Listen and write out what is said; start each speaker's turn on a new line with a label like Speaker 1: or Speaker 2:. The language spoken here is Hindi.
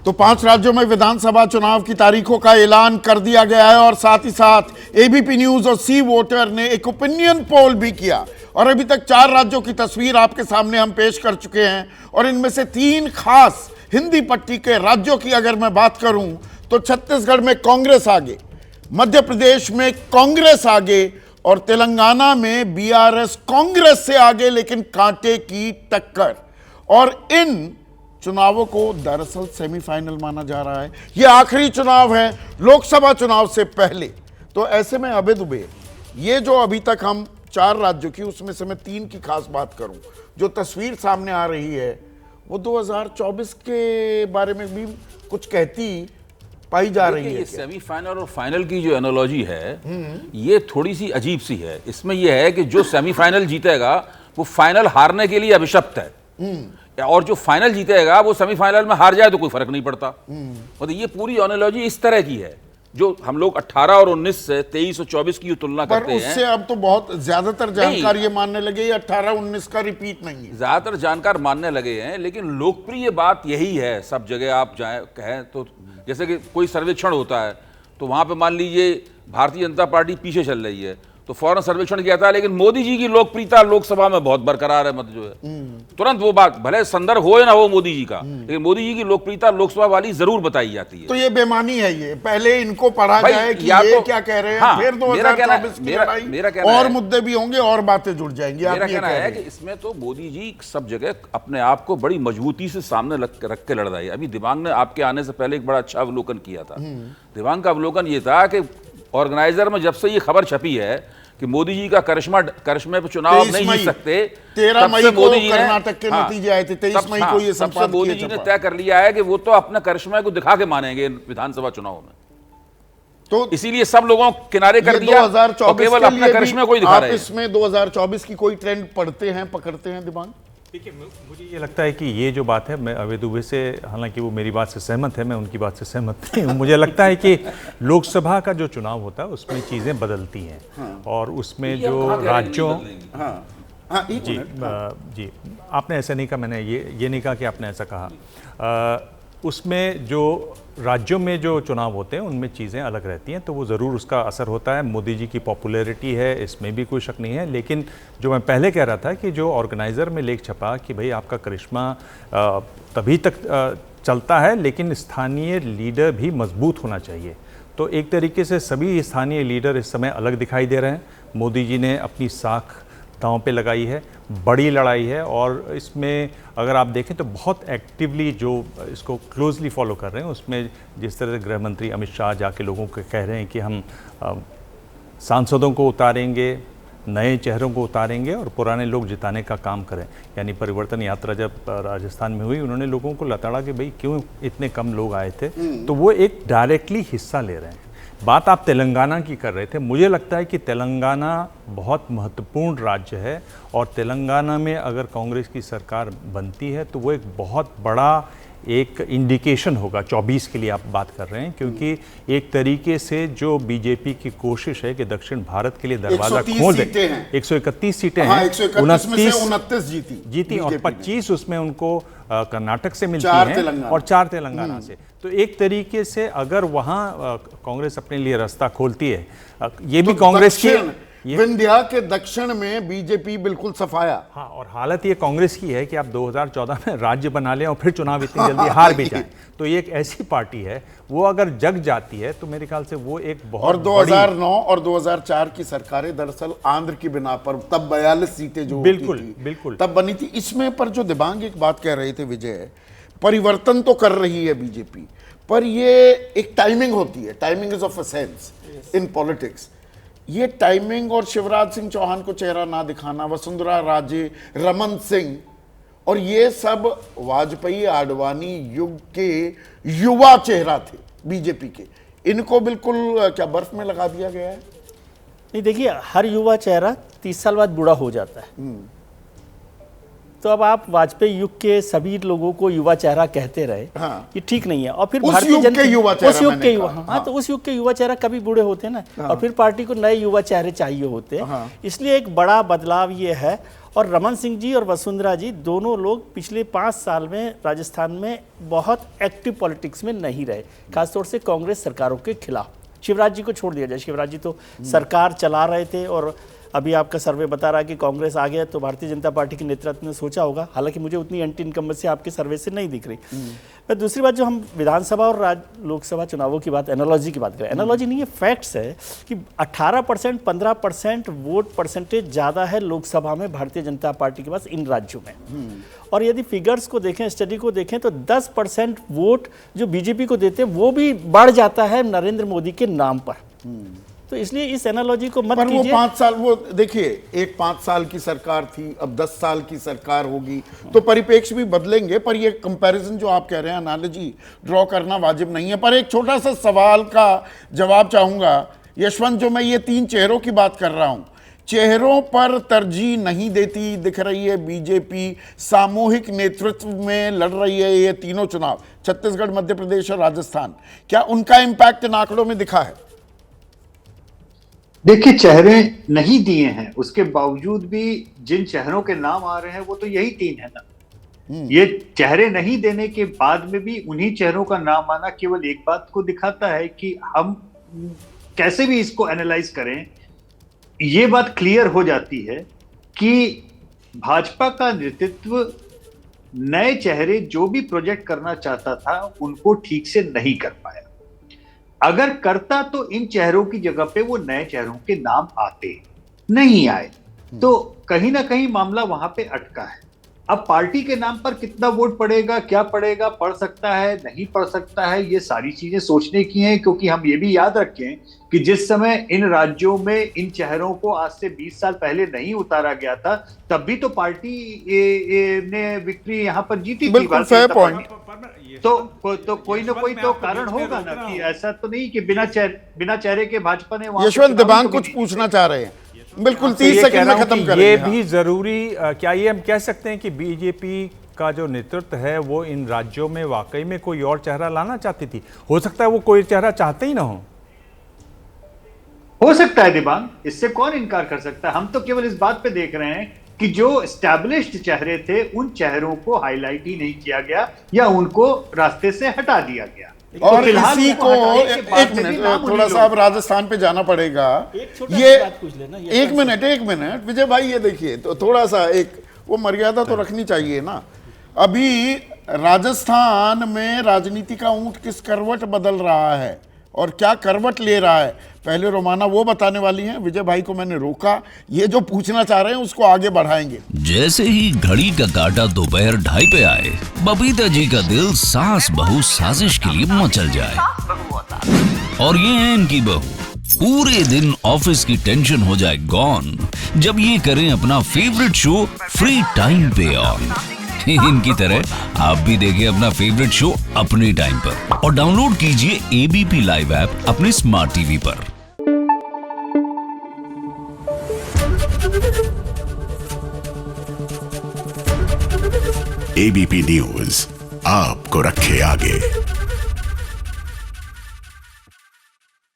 Speaker 1: तो 5 राज्यों में विधानसभा चुनाव की तारीखों का ऐलान कर दिया गया है और साथ ही साथ एबीपी न्यूज और सी वोटर ने एक ओपिनियन पोल भी किया और अभी तक 4 राज्यों की तस्वीर आपके सामने हम पेश कर चुके हैं और इनमें से 3 खास हिंदी पट्टी के राज्यों की अगर मैं बात करूं तो छत्तीसगढ़ में कांग्रेस आगे, मध्य प्रदेश में कांग्रेस आगे और तेलंगाना में बीआरएस कांग्रेस से आगे, लेकिन कांटे की टक्कर। और इन चुनावों को दरअसल सेमीफाइनल माना जा रहा है। यह आखिरी चुनाव है लोकसभा चुनाव से पहले। तो ऐसे में अबे दुबे ये जो अभी तक हम 4 राज्यों की, उसमें से मैं 3 की खास बात करूं, जो तस्वीर सामने आ रही है वो 2024 के बारे में भी कुछ कहती पाई जा रही है।
Speaker 2: ये सेमीफाइनल और फाइनल की जो एनालॉजी है ये थोड़ी सी अजीब सी है। इसमें यह है कि जो सेमीफाइनल जीतेगा वो फाइनल हारने के लिए अभिशप्त है और जो फाइनल जीतेगा वो सेमीफाइनल में हार जाए तो कोई फर्क नहीं पड़ता। मतलब ये पूरी एनालॉजी इस तरह की है जो हम लोग 18 और 19 से 23 और 24 की तुलना करते हैं।
Speaker 1: उससे अब तो बहुत ज्यादातर जानकार ये मानने लगे 18-19 का रिपीट नहीं है।
Speaker 2: ज्यादातर जानकार मानने लगे हैं, लेकिन लोकप्रिय बात यही है सब जगह आप जाए कहें तो। जैसे कि कोई सर्वेक्षण होता है तो वहां पे मान लीजिए भारतीय जनता पार्टी पीछे चल रही है तो फौरन सर्वेक्षण किया था, लेकिन मोदी जी की लोकप्रियता लोकसभा में बहुत बरकरार है। मतलब जो है तुरंत वो बात, भले संदर्भ हो या ना हो मोदी जी का, लेकिन मोदी जी की लोकप्रियता लोकसभा वाली जरूर बताई जाती है।
Speaker 1: तो ये बेमानी है। ये पहले इनको पढ़ा जाए कि ये क्या कह रहे हैं,
Speaker 2: हाँ,
Speaker 1: फिर 2024 की लड़ाई और मुद्दे भी होंगे और बातें जुड़ जाएंगी।
Speaker 2: मेरा कहना है कि इसमें तो मोदी जी सब जगह अपने आप को बड़ी मजबूती से सामने रख के लड़ रही है। अभी दिमाग ने आपके आने से पहले एक बड़ा अच्छा अवलोकन किया था। दिमाग का अवलोकन ये था कि ऑर्गेनाइजर में जब से ये खबर छपी है कि मोदी जी का करिश्मे पे चुनाव नहीं जीत सकते,
Speaker 1: 13 मई को कर्नाटक के नतीजे आए थे, 23 मई को ये संपादित किया।
Speaker 2: मोदी जी ने तय कर लिया है कि वो तो अपने करिश्मे को दिखा के मानेंगे विधानसभा चुनाव में। तो इसीलिए सब लोगों को किनारे कर दिया और केवल अपने करिश्मे को ही दिखा रहे हैं।
Speaker 1: इसमें 2024 की कोई ट्रेंड पढ़ते हैं, पकड़ते हैं दिमाग?
Speaker 3: देखिए, मुझे ये लगता है कि ये जो बात है, मैं अभय दुबे से, हालांकि वो मेरी बात से सहमत है, मैं उनकी बात से सहमत नहीं हूँ। मुझे लगता है कि लोकसभा का जो चुनाव होता है उसमें चीज़ें बदलती हैं और उसमें जो राज्यों जी आपने ऐसा नहीं कहा, मैंने ये नहीं कहा कि आपने ऐसा कहा। उसमें जो राज्यों में जो चुनाव होते हैं उनमें चीज़ें अलग रहती हैं, तो वो ज़रूर उसका असर होता है। मोदी जी की पॉपुलैरिटी है, इसमें भी कोई शक नहीं है। लेकिन जो मैं पहले कह रहा था कि जो ऑर्गेनाइज़र में लेख छपा कि भाई आपका करिश्मा तभी तक चलता है लेकिन स्थानीय लीडर भी मजबूत होना चाहिए, तो एक तरीके से सभी स्थानीय लीडर इस समय अलग दिखाई दे रहे हैं। मोदी जी ने अपनी साख दांव पे लगाई है, बड़ी लड़ाई है और इसमें अगर आप देखें तो बहुत एक्टिवली जो इसको क्लोजली फॉलो कर रहे हैं, उसमें जिस तरह से गृह मंत्री अमित शाह जाके लोगों को कह रहे हैं कि हम सांसदों को उतारेंगे, नए चेहरों को उतारेंगे और पुराने लोग जिताने का काम करें। यानी परिवर्तन यात्रा जब राजस्थान में हुई, उन्होंने लोगों को लताड़ा कि भाई क्यों इतने कम लोग आए थे, तो वो एक डायरेक्टली हिस्सा ले रहे हैं। बात आप तेलंगाना की कर रहे थे, मुझे लगता है कि तेलंगाना बहुत महत्वपूर्ण राज्य है और तेलंगाना में अगर कांग्रेस की सरकार बनती है तो वो एक बहुत बड़ा एक इंडिकेशन होगा 24 के लिए आप बात कर रहे हैं, क्योंकि एक तरीके से जो बीजेपी की कोशिश है कि दक्षिण भारत के लिए दरवाजा खोल दे। 131 सीटें हैं,
Speaker 1: 29
Speaker 3: जीती और 25 उसमें उनको कर्नाटक से मिलती हैं और 4 तेलंगाना से। तो एक तरीके से अगर वहाँ कांग्रेस अपने लिए रास्ता खोलती है, ये भी कांग्रेस की
Speaker 1: विंध्या के दक्षिण में बीजेपी बिल्कुल सफाया।
Speaker 3: हाँ, और हालत ये कांग्रेस की है कि आप 2014 में राज्य बना लें और फिर चुनाव इतनी जल्दी हार भी जाए, तो ये एक ऐसी पार्टी है, वो अगर जग जाती है तो मेरे ख्याल से वो एक बहुत।
Speaker 1: और 2009 और 2004 की सरकारें दरअसल आंध्र की बिना पर तब 42 सीटें जो
Speaker 3: बिल्कुल
Speaker 1: तब बनी थी। इसमें पर जो दिबांग एक बात कह रहे थे विजय, परिवर्तन तो कर रही है बीजेपी, पर ये एक टाइमिंग होती है, timing is of a sense in politics. ये टाइमिंग और शिवराज सिंह चौहान को चेहरा ना दिखाना, वसुंधरा राजे, रमन सिंह और ये सब वाजपेयी आडवाणी युग के युवा चेहरा थे बीजेपी के, इनको बिल्कुल क्या बर्फ में लगा दिया गया है?
Speaker 4: नहीं, देखिए, हर युवा चेहरा 30 साल बाद बूढ़ा हो जाता है। तो अब आप वाजपेयी युग के सभी लोगों को युवा चेहरा कहते रहे,
Speaker 1: हाँ।
Speaker 4: ये ठीक नहीं है। और फिर
Speaker 1: उस
Speaker 4: भारतीय
Speaker 1: युग
Speaker 4: जनता
Speaker 1: के युवा चेहरा
Speaker 4: उस युग
Speaker 1: मैंने
Speaker 4: के युवा,
Speaker 1: कहा,
Speaker 4: हाँ, तो उस युग के युवा चेहरा कभी बूढ़े होते हैं ना, और फिर पार्टी को नए युवा चेहरे चाहिए होते हैं। इसलिए एक बड़ा बदलाव ये है। और रमन सिंह जी और वसुंधरा जी दोनों लोग पिछले 5 साल में राजस्थान में बहुत एक्टिव पॉलिटिक्स में नहीं रहे, खासतौर से कांग्रेस सरकारों के खिलाफ। शिवराज जी को छोड़ दिया जाए, शिवराज जी तो सरकार चला रहे थे, और अभी आपका सर्वे बता रहा है कि कांग्रेस आ गया, तो भारतीय जनता पार्टी के नेतृत्व ने सोचा होगा, हालांकि मुझे उतनी एंटी इनकम्बेंसी आपके सर्वे से नहीं दिख रही। पर दूसरी बात, जो हम विधानसभा और लोकसभा चुनावों की बात, एनालॉजी की बात करें, एनालॉजी नहीं है, फैक्ट्स है कि 18% 15% वोट परसेंटेज ज़्यादा है लोकसभा में भारतीय जनता पार्टी के पास इन राज्यों में। और यदि फिगर्स को देखें, स्टडी को देखें, तो 10% वोट जो बीजेपी को देते हैं वो भी बढ़ जाता है नरेंद्र मोदी के नाम पर। तो इसलिए इस एनालॉजी को मत
Speaker 1: पर वो
Speaker 4: कीजिए।
Speaker 1: 5 साल, वो देखिए, एक 5 साल की सरकार थी, अब 10 साल की सरकार होगी, तो परिप्रेक्ष्य भी बदलेंगे। पर ये कंपैरिजन जो आप कह रहे हैं, एनालॉजी ड्रॉ करना वाजिब नहीं है। पर एक छोटा सा सवाल का जवाब चाहूंगा यशवंत, जो मैं ये 3 चेहरों की बात कर रहा हूं, चेहरों पर तरजीह नहीं देती दिख रही है बीजेपी, सामूहिक नेतृत्व में लड़ रही है ये तीनों चुनाव, छत्तीसगढ़, मध्य प्रदेश और राजस्थान। क्या उनका इंपैक्ट इन आंकड़ों में दिखा है?
Speaker 5: देखिए, चेहरे नहीं दिए हैं, उसके बावजूद भी जिन चेहरों के नाम आ रहे हैं वो तो यही 3 है ना। ये चेहरे नहीं देने के बाद में भी उन्हीं चेहरों का नाम आना केवल एक बात को दिखाता है कि हम कैसे भी इसको एनालाइज करें, ये बात क्लियर हो जाती है कि भाजपा का नेतृत्व नए चेहरे जो भी प्रोजेक्ट करना चाहता था उनको ठीक से नहीं कर पाया। अगर करता तो इन चेहरों की जगह पे वो नए चेहरों के नाम आते, नहीं आए, तो कहीं ना कहीं मामला वहां पे अटका है। अब पार्टी के नाम पर कितना वोट पड़ेगा, क्या पड़ेगा, पड़ सकता है, नहीं पड़ सकता है, ये सारी चीजें सोचने की हैं। क्योंकि हम ये भी याद रखें कि जिस समय इन राज्यों में इन चेहरों को आज से 20 साल पहले नहीं उतारा गया था, तब भी तो पार्टी ने विक्ट्री यहाँ पर जीती थी।
Speaker 1: बिल्कुल फेयर पॉइंट।
Speaker 5: तो कोई ना कोई तो कारण होगा ना, कि ऐसा तो नहीं कि बिना चेहरे के भाजपा ने वहां।
Speaker 1: यशवंत दिबांग कुछ पूछना चाह रहे हैं, बिल्कुल 30 सेकंड में खत्म करेंगे।
Speaker 3: ये भी जरूरी, क्या ये हम कह सकते हैं कि बीजेपी का जो नेतृत्व है वो इन राज्यों में वाकई में कोई और चेहरा लाना चाहती थी? हो सकता है वो कोई चेहरा चाहते ही ना
Speaker 5: हो सकता है दिबांग, इससे कौन इनकार कर सकता है। हम तो केवल इस बात पे देख रहे हैं कि जो एस्टैब्लिश्ड चेहरे थे उन चेहरों को हाईलाइट ही नहीं किया गया या उनको रास्ते से हटा दिया गया।
Speaker 1: और
Speaker 5: तो
Speaker 1: इसी को एक मिनट, थोड़ा सा अब राजस्थान पे जाना पड़ेगा। ये एक मिनट विजय भाई, ये देखिए, तो थोड़ा सा एक वो मर्यादा तो रखनी चाहिए ना। अभी राजस्थान में राजनीति का ऊंट किस करवट बदल रहा है और क्या करवट ले रहा है, पहले रोमाना वो बताने वाली हैं। विजय भाई को मैंने रोका, ये जो पूछना चाह रहे हैं उसको आगे बढ़ाएंगे।
Speaker 6: जैसे ही घड़ी का काटा दोपहर 2:30 पे आए, बबीता जी का दिल सास बहू साजिश के लिए मचल जाए। और ये है इनकी बहू, पूरे दिन ऑफिस की टेंशन हो जाए गॉन जब ये करें अपना फेवरेट शो फ्री टाइम पे ऑन। इनकी तरह आप भी देखिए अपना फेवरेट शो अपने टाइम पर और डाउनलोड कीजिए एबीपी लाइव ऐप अपने स्मार्ट टीवी पर।
Speaker 7: एबीपी न्यूज आपको रखे आगे।